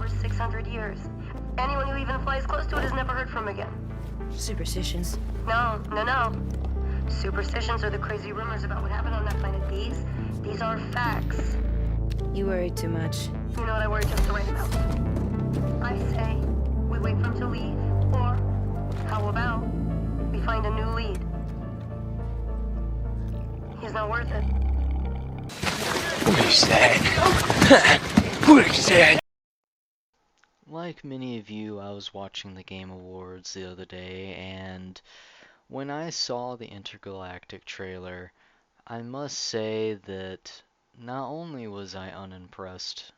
for 600 years. Anyone who even flies close to it is never heard from again. Superstitions. No. Superstitions are the crazy rumors about what happened on that planet. These are facts. You worry too much. You know what I worry just to write about. I say we wait for him to leave, or how about we find a new lead? He's not worth it. What is that? What is that? Like many of you, I was watching the Game Awards the other day, and when I saw the Intergalactic trailer, I must say that not only was I unimpressed,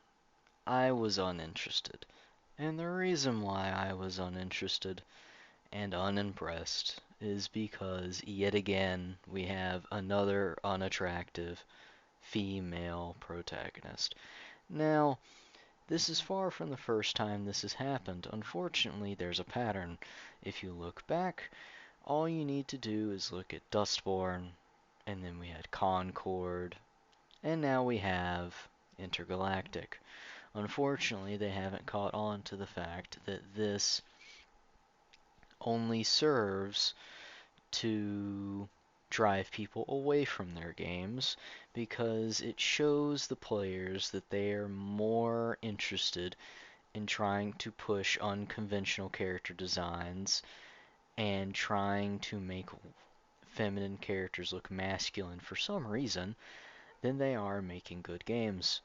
I was uninterested. And the reason why I was uninterested and unimpressed is because, yet again, we have another unattractive female protagonist. Now, this is far from the first time this has happened. Unfortunately, there's a pattern. If you look back, all you need to do is look at Dustborn, and then we had Concord, and now we have Intergalactic. Unfortunately, they haven't caught on to the fact that this only serves to drive people away from their games because it shows the players that they are more interested in trying to push unconventional character designs and trying to make feminine characters look masculine for some reason than they are making good games.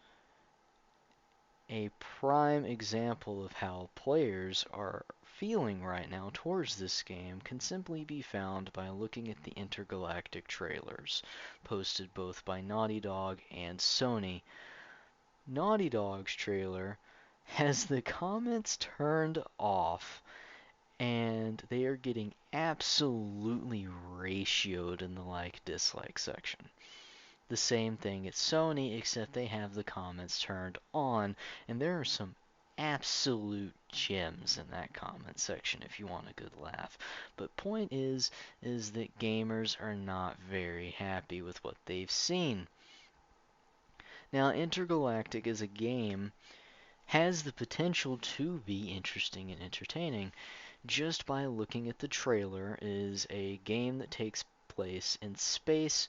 A prime example of how players are feeling right now towards this game can simply be found by looking at the Intergalactic trailers, posted both by Naughty Dog and Sony. Naughty Dog's trailer has the comments turned off, and they are getting absolutely ratioed in the like-dislike section. The same thing at Sony, except they have the comments turned on, and there are some absolute gems in that comment section if you want a good laugh. But point is that gamers are not very happy with what they've seen. Now, Intergalactic as a game has the potential to be interesting and entertaining. Just by looking at the trailer, it is a game that takes place in space,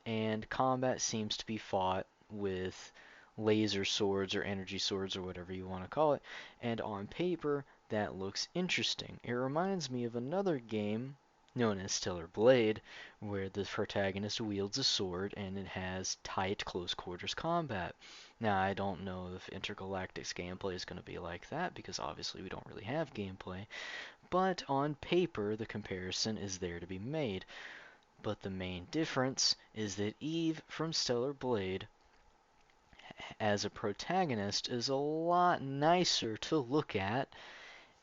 and combat seems to be fought with laser swords or energy swords or whatever you want to call it, and on paper that looks interesting. It reminds me of another game known as Stellar Blade, where the protagonist wields a sword and it has tight close quarters combat. Now, I don't know if Intergalactic's gameplay is going to be like that, because obviously we don't really have gameplay, but on paper the comparison is there to be made. But the main difference is that Eve from Stellar Blade as a protagonist is a lot nicer to look at,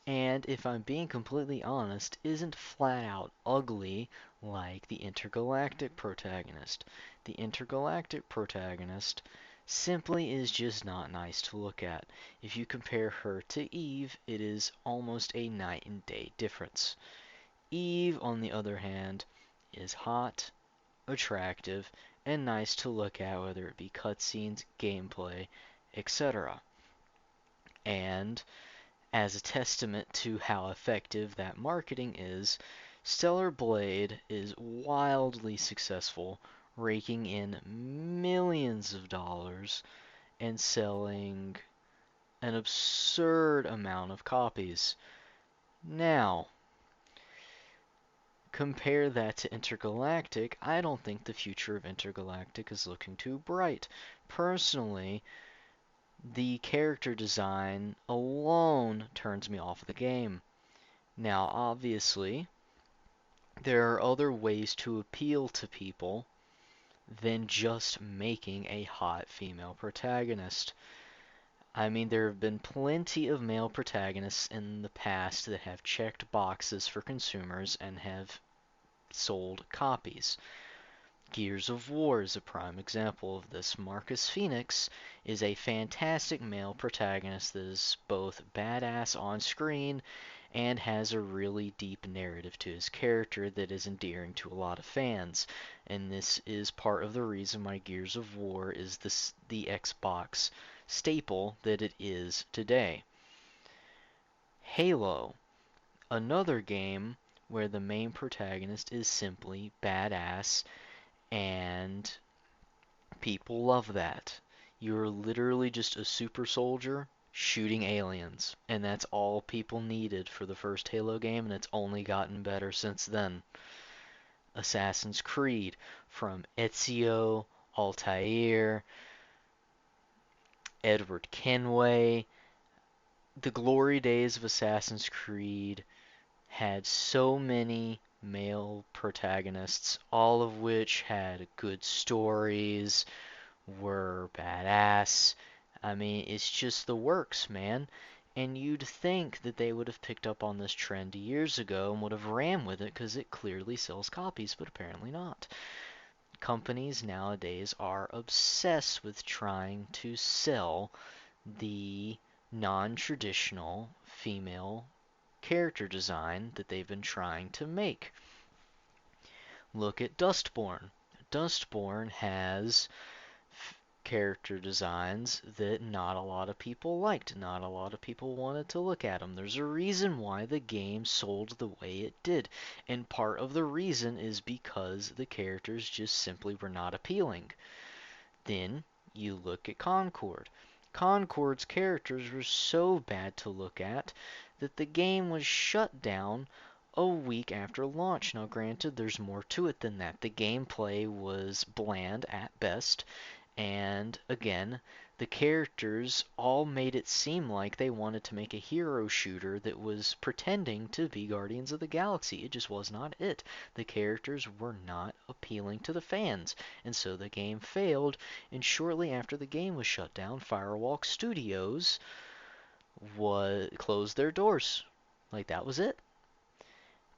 and if I'm being completely honest, isn't flat out ugly like the Intergalactic protagonist. The Intergalactic protagonist simply is just not nice to look at. If you compare her to Eve, it is almost a night and day difference. Eve, on the other hand, is hot, attractive, and nice to look at, whether it be cutscenes, gameplay, etc. And as a testament to how effective that marketing is, Stellar Blade is wildly successful, raking in millions of dollars and selling an absurd amount of copies. Now, compare that to Intergalactic. I don't think the future of Intergalactic is looking too bright. Personally, the character design alone turns me off the game. Now, obviously, there are other ways to appeal to people than just making a hot female protagonist. I mean, there have been plenty of male protagonists in the past that have checked boxes for consumers and have sold copies. Gears of War is a prime example of this. Marcus Phoenix is a fantastic male protagonist that is both badass on screen and has a really deep narrative to his character that is endearing to a lot of fans. And this is part of the reason why Gears of War is the Xbox staple that it is today. Halo, another game where the main protagonist is simply badass, and people love that. You're literally just a super soldier shooting aliens, and that's all people needed for the first Halo game, and it's only gotten better since then. Assassin's Creed, from Ezio, Altair, Edward Kenway. The glory days of Assassin's Creed had so many male protagonists, all of which had good stories, were badass. I mean, it's just the works, man. And you'd think that they would have picked up on this trend years ago and would have ran with it because it clearly sells copies, but apparently not. Companies nowadays are obsessed with trying to sell the non-traditional female character design that they've been trying to make. Look at Dustborn. Dustborn has character designs that not a lot of people liked. Not a lot of people wanted to look at them. There's a reason why the game sold the way it did. And part of the reason is because the characters just simply were not appealing. Then you look at Concord. Concord's characters were so bad to look at that the game was shut down a week after launch. Now, granted, there's more to it than that. The gameplay was bland at best, and again, the characters all made it seem like they wanted to make a hero shooter that was pretending to be Guardians of the Galaxy. It just was not it. The characters were not appealing to the fans, and so the game failed, and shortly after the game was shut down, Firewalk Studios closed their doors. Like, that was it.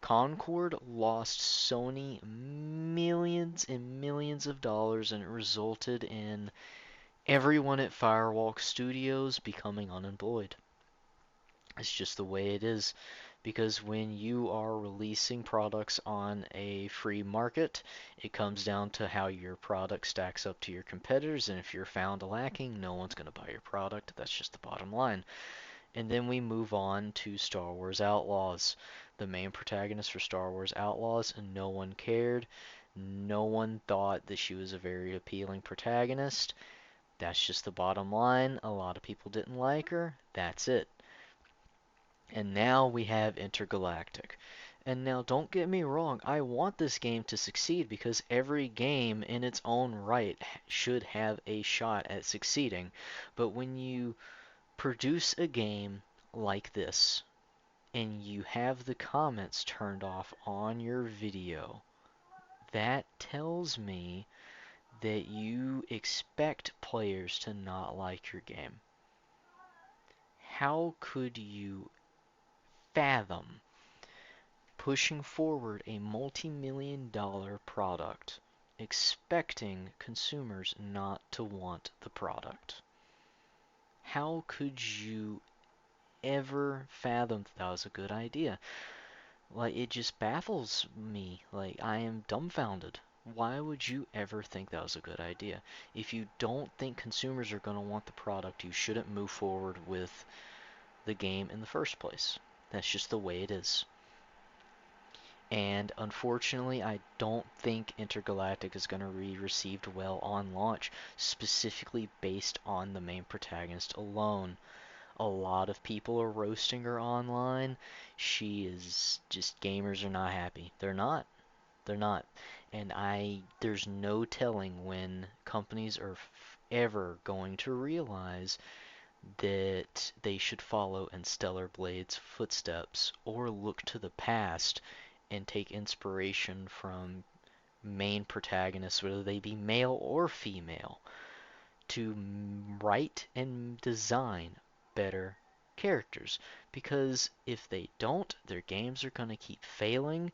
Concord lost Sony millions and millions of dollars, and it resulted in everyone at Firewalk Studios becoming unemployed. It's just the way it is. Because when you are releasing products on a free market, it comes down to how your product stacks up to your competitors, and if you're found lacking, no one's going to buy your product. That's just the bottom line. And then we move on to Star Wars Outlaws. The main protagonist for Star Wars Outlaws, and no one cared. No one thought that she was a very appealing protagonist. That's just the bottom line. A lot of people didn't like her. That's it. And now we have Intergalactic. And now, don't get me wrong, I want this game to succeed because every game in its own right should have a shot at succeeding. But when you produce a game like this, and you have the comments turned off on your video, that tells me that you expect players to not like your game. How could you fathom pushing forward a multi-million-dollar product expecting consumers not to want the product? How could you ever fathom that was a good idea? Like, it just baffles me. Like, I am dumbfounded. Why would you ever think that was a good idea? If you don't think consumers are going to want the product, you shouldn't move forward with the game in the first place. That's just the way it is. And unfortunately, I don't think Intergalactic is going to be received well on launch, specifically based on the main protagonist alone. A lot of people are roasting her online. She is just, gamers are not happy. They're not. They're not. And there's no telling when companies are ever going to realize that they should follow in Stellar Blade's footsteps or look to the past and take inspiration from main protagonists, whether they be male or female, to write and design better characters. Because if they don't, their games are going to keep failing,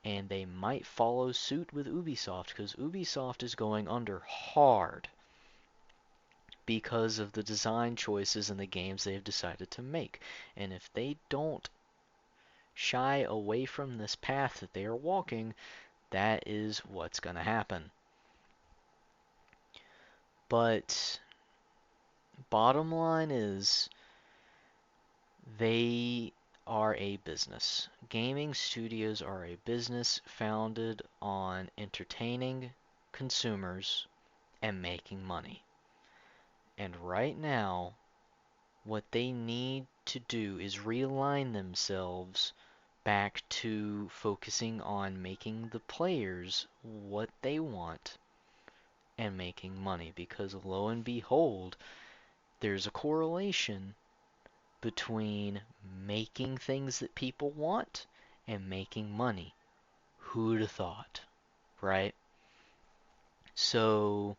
and they might follow suit with Ubisoft, because Ubisoft is going under hard because of the design choices in the games they've decided to make. And if they don't shy away from this path that they are walking, that is what's going to happen. But bottom line is, they are a business. Gaming studios are a business founded on entertaining consumers and making money. And right now, what they need to do is realign themselves back to focusing on making the players what they want and making money. Because lo and behold, there's a correlation between making things that people want and making money. Who'd have thought, right? So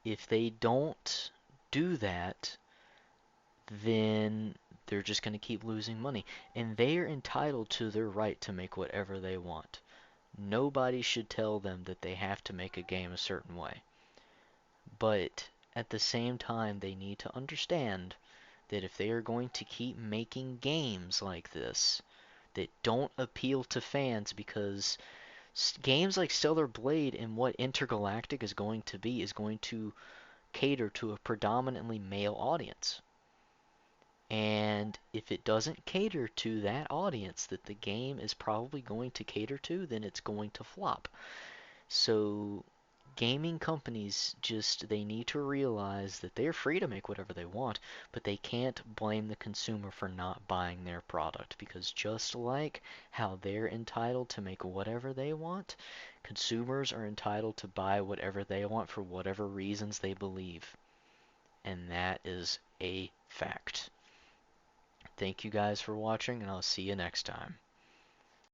if they don't do that, then they're just going to keep losing money. And they are entitled to their right to make whatever they want. Nobody should tell them that they have to make a game a certain way. But at the same time, they need to understand that if they are going to keep making games like this that don't appeal to fans, because games like Stellar Blade and what Intergalactic is going to cater to a predominantly male audience. And if it doesn't cater to that audience that the game is probably going to cater to, then it's going to flop. So gaming companies they need to realize that they're free to make whatever they want, but they can't blame the consumer for not buying their product, because just like how they're entitled to make whatever they want, consumers are entitled to buy whatever they want for whatever reasons they believe. And that is a fact. Thank you guys for watching, and I'll see you next time.